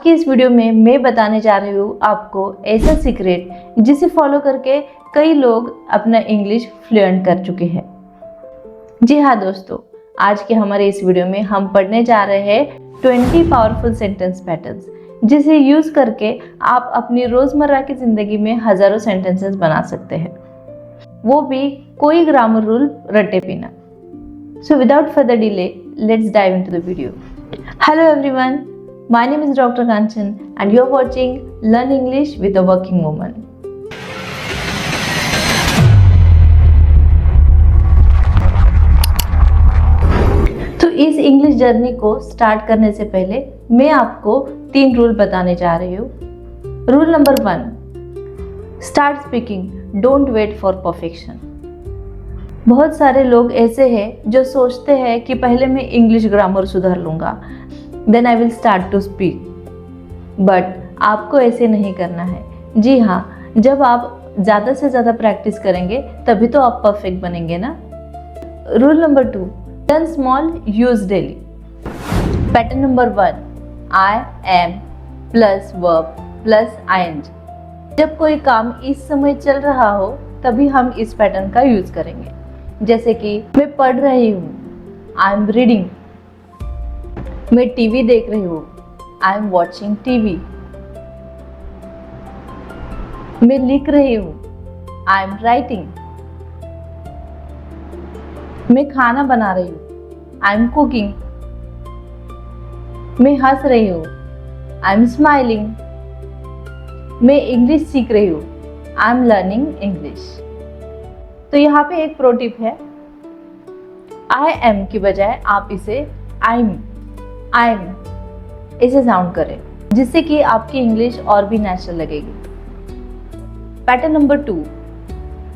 की इस वीडियो में मैं बताने जा रही हूँ आपको ऐसा सीक्रेट जिसे फॉलो करके कई लोग अपना इंग्लिश फ्लुएंट कर चुके हैं। जी हाँ दोस्तों, आज के हमारे इस वीडियो में हम पढ़ने जा रहे हैं 20 पावरफुल सेंटेंस पैटर्न्स, जिसे यूज करके आप अपनी रोजमर्रा की जिंदगी में हजारों सेंटेंसेस बना सकते हैं, वो भी कोई ग्रामर रूल रटे बिना। So without further delay, let's dive into the video. Hello everyone, my name is Dr. Kanchan and you're watching Learn English with a Working Woman. तो इस इंग्लिश जर्नी को स्टार्ट करने से पहले मैं आपको 3 रूल बताने जा रही हूँ। Rule number 1, start speaking, don't wait for perfection. बहुत सारे लोग ऐसे हैं जो सोचते हैं कि पहले मैं इंग्लिश ग्रामर सुधार लूँगा, then I will start to speak. But आपको ऐसे नहीं करना है। जी हाँ, जब आप ज़्यादा से ज़्यादा प्रैक्टिस करेंगे तभी तो आप परफेक्ट बनेंगे ना। Rule number 2, done small, use daily. Pattern number 1, I am plus verb plus ING. जब कोई काम इस समय चल रहा हो तभी हम इस पैटर्न का यूज करेंगे। जैसे कि मैं पढ़ रही हूँ, आई एम रीडिंग। मैं टीवी देख रही हूँ, आई एम वॉचिंग टीवी। मैं लिख रही हूँ, आई एम राइटिंग। मैं खाना बना रही हूँ, आई एम कुकिंग। मैं हंस रही हूँ, आई एम स्माइलिंग। मैं इंग्लिश सीख रही हूँ, आई एम लर्निंग इंग्लिश। तो यहाँ पे एक प्रो टिप है, आई एम की बजाय आप इसे आई एम इसे साउंड करें, जिससे कि आपकी इंग्लिश और भी नेचुरल लगेगी। Pattern number 2,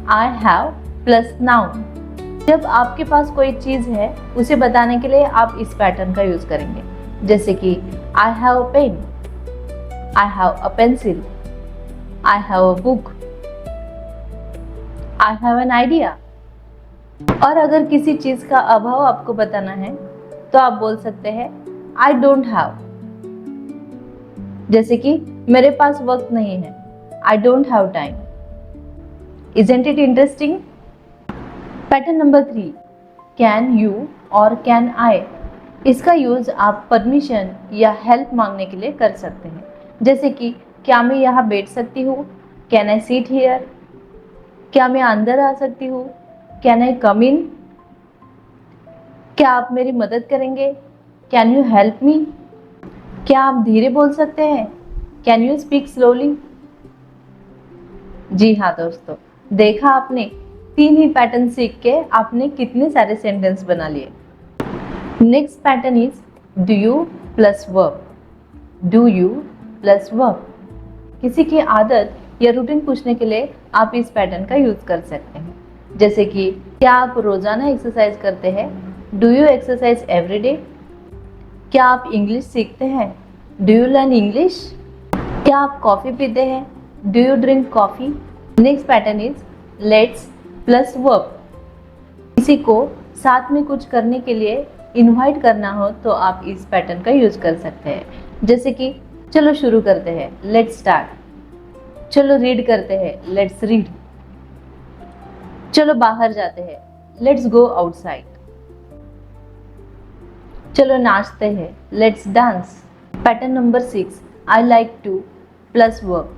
I have plus noun. जब आपके पास कोई चीज़ है उसे बताने के लिए आप इस पैटर्न का यूज करेंगे। जैसे कि I have a pen, I have a pencil, I have a book, I have an idea। और अगर किसी चीज का अभाव आपको बताना है तो आप बोल सकते हैं I don't have। जैसे कि मेरे पास वक्त नहीं है, I don't have time। Isn't it interesting? Pattern number 3, can you और can I। इसका यूज आप परमिशन या हेल्प मांगने के लिए कर सकते हैं। जैसे कि क्या मैं यहाँ बैठ सकती हूँ, Can I sit here? क्या मैं अंदर आ सकती हूँ, कैन आई कम इन? क्या आप मेरी मदद करेंगे, कैन यू हेल्प मी? क्या आप धीरे बोल सकते हैं, कैन यू स्पीक स्लोली? जी हाँ दोस्तों, देखा आपने, 3 ही पैटर्न सीख के आपने कितने सारे सेंटेंस बना लिए। Next pattern is do you plus verb. Do you plus verb. किसी की आदत या रूटीन पूछने के लिए आप इस पैटर्न का यूज कर सकते हैं। जैसे कि क्या आप रोजाना एक्सरसाइज करते हैं, do you exercise every day? क्या आप इंग्लिश सीखते हैं, डू यू लर्न इंग्लिश? क्या आप कॉफ़ी पीते हैं, do you drink coffee? Next pattern is let's plus verb. किसी को साथ में कुछ करने के लिए इनवाइट करना हो तो आप इस पैटर्न का यूज कर सकते हैं। जैसे कि चलो शुरू करते हैं, लेट्स स्टार्ट। चलो रीड करते हैं, लेट्स रीड। चलो बाहर जाते हैं, लेट्स गो आउटसाइड। चलो नाचते हैं, let's dance. Pattern number 6, I like to plus verb.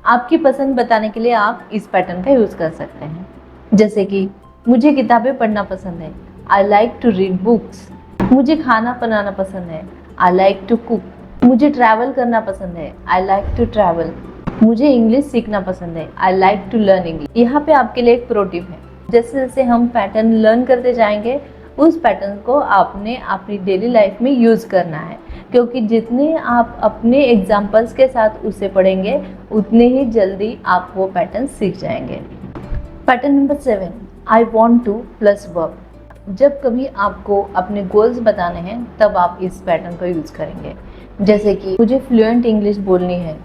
आपकी पसंद बताने के लिए आप इस पैटर्न का यूज कर सकते हैं। जैसे कि मुझे किताबें पढ़ना पसंद है, I like to read books. मुझे खाना बनाना पसंद है, आई लाइक टू कुक। मुझे ट्रैवल करना पसंद है, आई लाइक टू ट्रैवल। मुझे इंग्लिश सीखना पसंद है, I like to learn English. यहाँ पे आपके लिए एक प्रो टिप है, जैसे जैसे हम पैटर्न लर्न करते जाएंगे उस पैटर्न को आपने अपनी डेली लाइफ में यूज करना है, क्योंकि जितने आप अपने एग्जाम्पल्स के साथ उसे पढ़ेंगे उतने ही जल्दी आप वो पैटर्न सीख जाएंगे। Pattern number 7, I want to plus verb. जब कभी आपको अपने गोल्स बताने हैं तब आप इस पैटर्न का यूज करेंगे। जैसे कि मुझे फ्लुएंट इंग्लिश बोलनी है,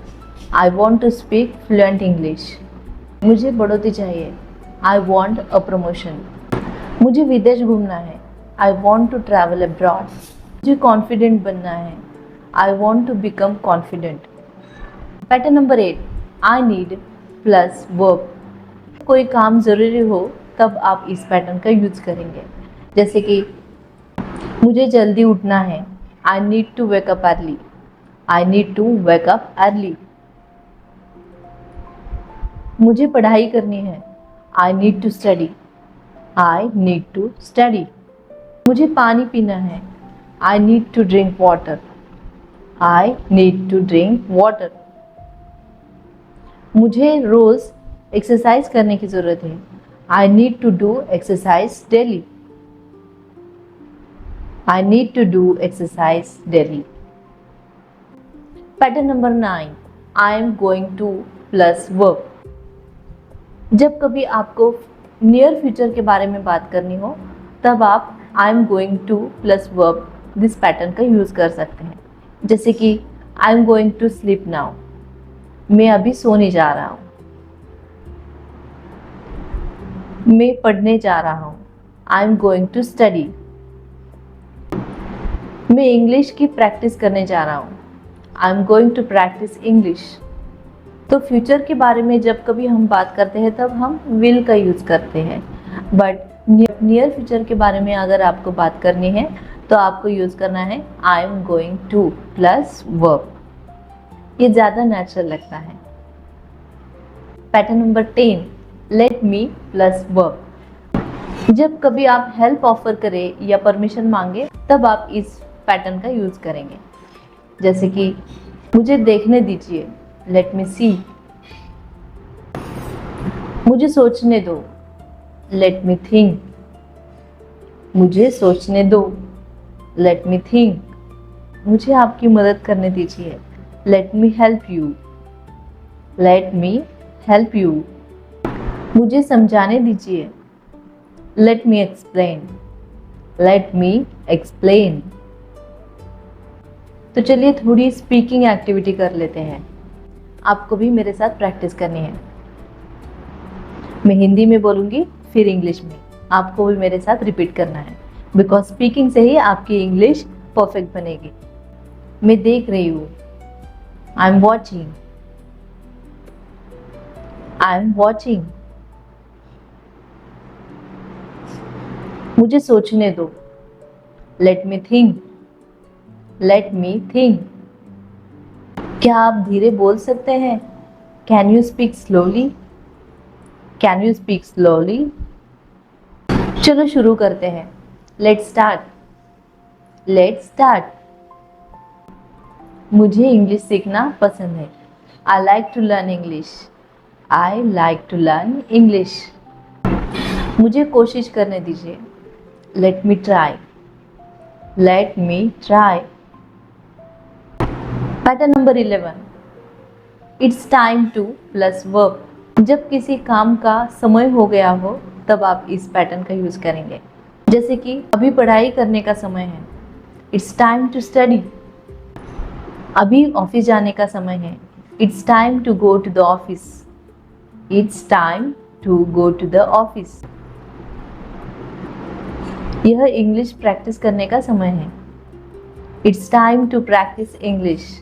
I want to speak fluent English. मुझे बढ़ोतरी चाहिए, आई वॉन्ट अ प्रमोशन। मुझे विदेश घूमना है, I want to travel abroad. मुझे कॉन्फिडेंट बनना है, I want to become confident. Pattern number 8, I need plus verb. कोई काम ज़रूरी हो तब आप इस पैटर्न का यूज करेंगे। जैसे कि मुझे जल्दी उठना है, I need to wake up early. I need to wake up early. मुझे पढ़ाई करनी है, I need to study. I need to study. मुझे पानी पीना है, I need to drink water. I need to drink water. मुझे रोज़ एक्सरसाइज करने की ज़रूरत है, I need to do exercise daily. I need to do exercise daily. Pattern number 9, I am going to plus verb. जब कभी आपको near future के बारे में बात करनी हो तब आप I am going to plus verb this pattern का यूज़ कर सकते हैं। जैसे कि I am going to sleep now, मैं अभी सोने जा रहा हूँ। मैं पढ़ने जा रहा हूँ, I am going to study. मैं इंग्लिश की प्रैक्टिस करने जा रहा हूँ, I am going to practice English. तो फ्यूचर के बारे में जब कभी हम बात करते हैं तब हम विल का यूज़ करते हैं, बट नियर फ्यूचर के बारे में अगर आपको बात करनी है तो आपको यूज़ करना है आई am going to plus verb. ये ज़्यादा नेचुरल लगता है। Pattern number 10, let me plus verb. जब कभी आप हेल्प ऑफर करें या परमिशन मांगे तब आप इस पैटर्न का यूज़ करेंगे। जैसे कि मुझे देखने दीजिए, लेट मी सी। मुझे सोचने दो, लेट मी थिंक। मुझे सोचने दो, लेट मी थिंक। मुझे आपकी मदद करने दीजिए, let me help you. Let me help you. मुझे समझाने दीजिए, लेट मी एक्सप्लेन। Let me explain. तो चलिए थोड़ी स्पीकिंग एक्टिविटी कर लेते हैं। आपको भी मेरे साथ प्रैक्टिस करनी है। मैं हिंदी में बोलूँगी फिर इंग्लिश में, आपको भी मेरे साथ रिपीट करना है, बिकॉज स्पीकिंग से ही आपकी इंग्लिश परफेक्ट बनेगी। मैं देख रही हूँ, I am watching. I am watching. मुझे सोचने दो, let me think. Let me think. क्या आप धीरे बोल सकते हैं? Can you speak slowly? Can you speak slowly? चलो शुरू करते हैं। Let's start. Let's start. मुझे इंग्लिश सीखना पसंद है, I like to learn English. I like to learn English. मुझे कोशिश करने दीजिए, let me try. Let me try. Pattern number 11, it's time to plus verb. जब किसी काम का समय हो गया हो तब आप इस पैटर्न का यूज़ करेंगे। जैसे कि अभी पढ़ाई करने का समय है, इट्स टाइम टू स्टडी। अभी ऑफिस जाने का समय है, it's time to go to the office. It's time to go to the office. यह इंग्लिश प्रैक्टिस करने का समय है, it's time to practice English.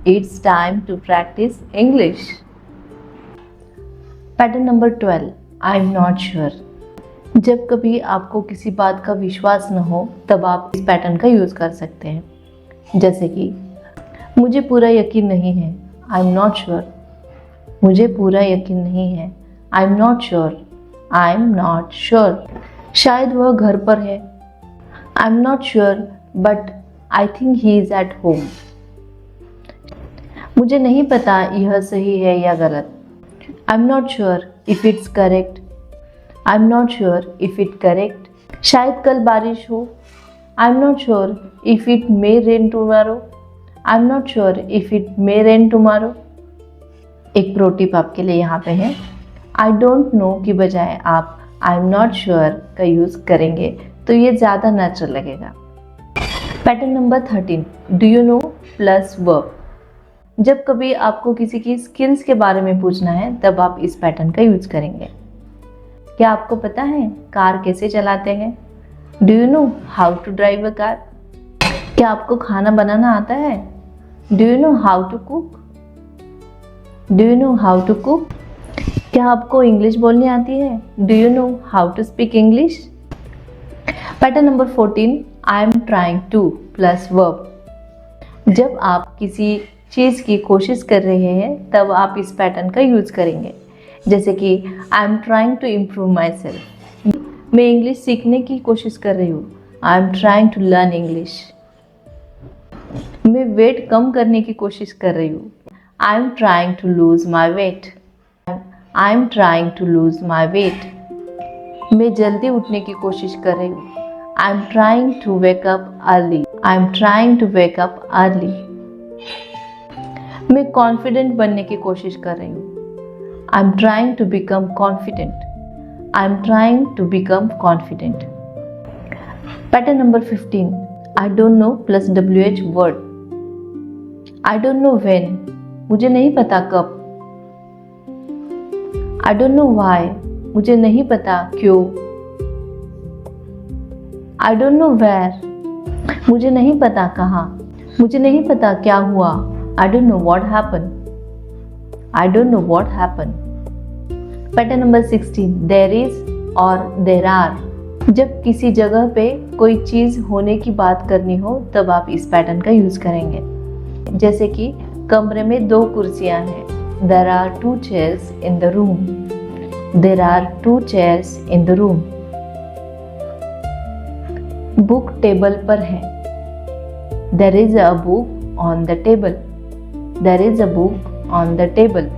It's time to practice English. Pattern number 12, I am not sure. जब कभी आपको किसी बात का विश्वास न हो तब आप इस पैटर्न का यूज़ कर सकते हैं। जैसे कि मुझे पूरा यकीन नहीं है, आई एम नॉट श्योर। मुझे पूरा यकीन नहीं है, आई am not sure. I am not sure. शायद वह घर पर है, आई am not sure but I think he is at home. मुझे नहीं पता यह सही है या गलत, आई am not sure if it's correct. I am not sure if it correct. शायद कल बारिश हो, आई am not sure if it may rain tomorrow. I am not sure if it may rain tomorrow. एक प्रो टिप आपके लिए यहाँ पे है, आई डोंट नो की बजाय आप आई एम नॉट श्योर का यूज़ करेंगे तो ये ज़्यादा नेचुरल लगेगा। Pattern number 13, do you no plus verb. जब कभी आपको किसी की स्किल्स के बारे में पूछना है तब आप इस पैटर्न का यूज़ करेंगे। क्या आपको पता है कार कैसे चलाते हैं? Do you know how to drive a car? क्या आपको खाना बनाना आता है? Do you know how to cook? Do you know how to cook? क्या आपको इंग्लिश बोलनी आती है? Do you know how to speak English? Pattern number 14, I am trying to plus verb. जब आप किसी चीज़ की कोशिश कर रहे हैं तब आप इस पैटर्न का यूज करेंगे। जैसे कि I am trying to improve myself, मैं इंग्लिश सीखने की कोशिश कर रही हूँ। I am trying to learn English. मैं वेट कम करने की कोशिश कर रही हूँ। I am trying to lose my weight. I am trying to lose my weight. मैं जल्दी उठने की कोशिश कर रही हूँ। I am trying to wake up early. I am trying to wake up early. मैं कॉन्फिडेंट बनने की कोशिश कर रही हूँ। I am trying to become confident. I am trying to become confident. Pattern number 15, I don't know plus WH word. I don't know when, मुझे नहीं पता कब। आई डोंट नो व्हाई, मुझे नहीं पता क्यों। आई डोंट नो वेयर, मुझे नहीं पता कहाँ। मुझे नहीं पता क्या हुआ। I don't know what happen. I don't know what happen. Pattern number 16, there is और देयर आर। जब किसी जगह पे कोई चीज होने की बात करनी हो तब आप इस पैटर्न का यूज करेंगे। जैसे कि कमरे में 2 कुर्सियां हैं। There are 2 chairs in the room. There are 2 chairs in the room. Book table पर है। There is a book on the table. There is a book on the table.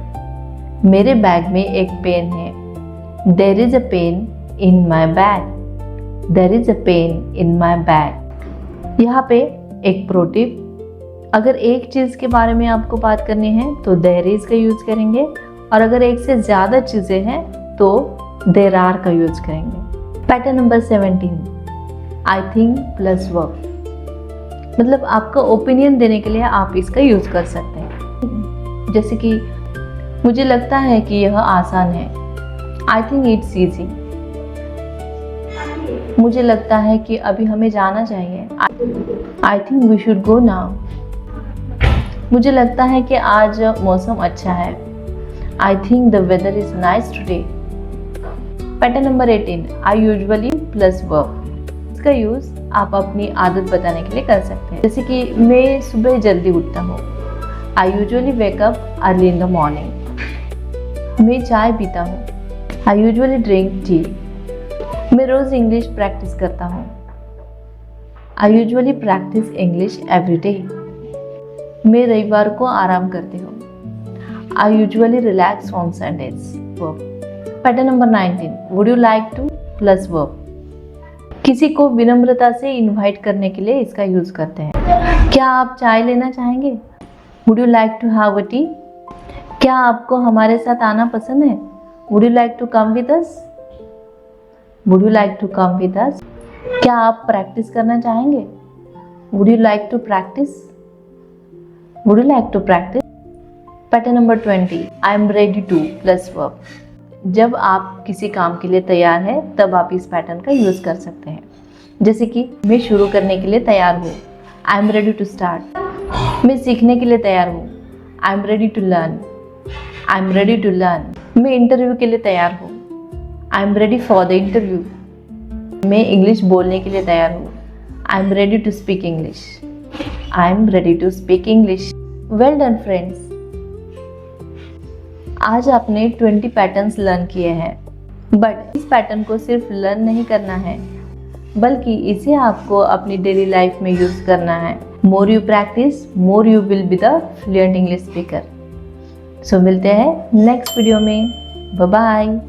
मेरे बैग में एक पेन है। There is a pen in my bag. There is a pen in my bag. यहाँ पे एक pro tip, अगर एक चीज़ के बारे में आपको बात करनी है तो देयर इज का यूज करेंगे, और अगर एक से ज़्यादा चीज़ें हैं तो देयर आर का यूज करेंगे। Pattern number 17, I think plus verb. मतलब आपका ओपिनियन देने के लिए आप इसका यूज कर सकते हैं। जैसे कि मुझे लगता है कि यह आसान है। I think it's easy. मुझे लगता है कि अभी हमें जाना चाहिए। I think we should go now. मुझे लगता है कि आज मौसम अच्छा है। I think the weather is nice today. Pattern number 18, I usually plus verb. इसका यूज आप अपनी आदत बताने के लिए कर सकते हैं। जैसे कि मैं सुबह जल्दी उठता हूँ। I usually wake up early in the morning. मैं चाय पीता हूँ। I usually drink tea. मैं रोज इंग्लिश प्रैक्टिस करता हूँ। I usually practice English every day. मैं रविवार को आराम करती हूँ। I usually relax on Sundays. Pattern number 19, would you like to plus verb. किसी को विनम्रता से इनवाइट करने के लिए इसका यूज करते हैं। क्या आप चाय लेना चाहेंगे? Would you like to have a tea. क्या आपको हमारे साथ आना पसंद है? Would you like to come with us. Would you like to come with us. क्या आप प्रैक्टिस करना चाहेंगे? Would you like to practice. Would you like to practice? Pattern number 20, I am ready to plus verb. जब आप किसी काम के लिए तैयार हैं तब आप इस पैटर्न का यूज कर सकते हैं। जैसे कि मैं शुरू करने के लिए तैयार हूँ। I am ready to start. मैं सीखने के लिए तैयार हूँ। I am ready to learn. I am ready to learn. मैं इंटरव्यू के लिए तैयार हूँ। I am ready for the interview. मैं इंग्लिश बोलने के लिए तैयार हूँ। I am ready to speak English. I am ready to speak English. Well done friends. आज आपने 20 पैटर्न्स लर्न किए हैं, बट इस पैटर्न को सिर्फ लर्न नहीं करना है, बल्कि इसे आपको अपनी डेली लाइफ में यूज करना है। More you practice, more you will be the fluent English speaker. So मिलते हैं नेक्स्ट वीडियो में। Bye bye.